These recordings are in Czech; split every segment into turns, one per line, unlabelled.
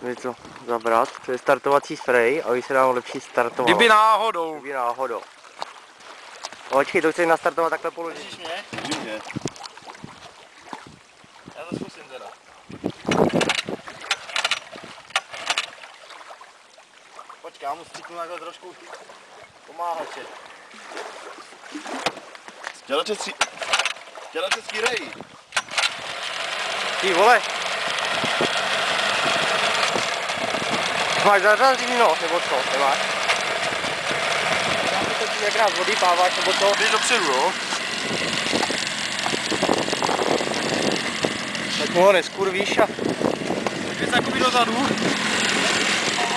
Musíme to zabrat, to je startovací sprej, aby se nám lepší startovat.
Kdyby náhodou.
Kdyby náhodou. Počkej, to chci nastartovat takhle položit.
Vidíš mě?
Vidím mě.
Já to zkusím teda. Počkej, já mu stříknu takhle trošku pomáhače.
Děláte skýrej.
Ty vole! Máš zařazení nos, nebo co? Nemáš? Já to teď jak nás vody páváš, nebo co?
Jdeš dopředu, jo?
Tak mu ho neskurvíš a...
Jdeš jakoby dozadu.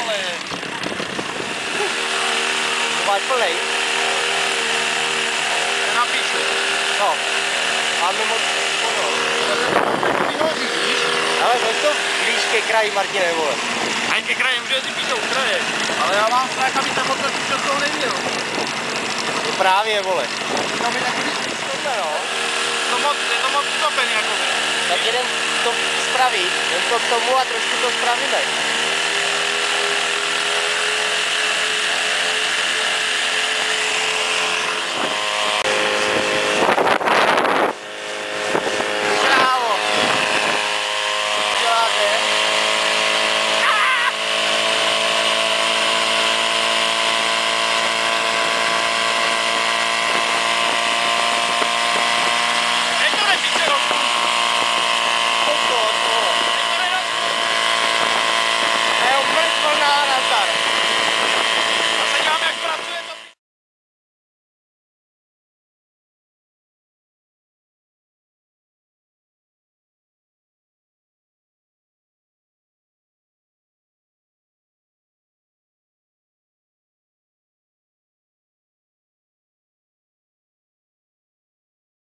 Ale...
To máš plnej?
Nenapíšu.
No. Máme moc... Ale veď to blíž ke kraji, Martine, vole.
Ani ke kraji může si pít do kraje. Ale já mám strach, aby ten motor už od toho neměl.
No právě, vole.
Tam je takový tohle, no. Je to moc utopený, jakoby.
Tak jeden to spraví, jen to k tomu a trošku to spravíme.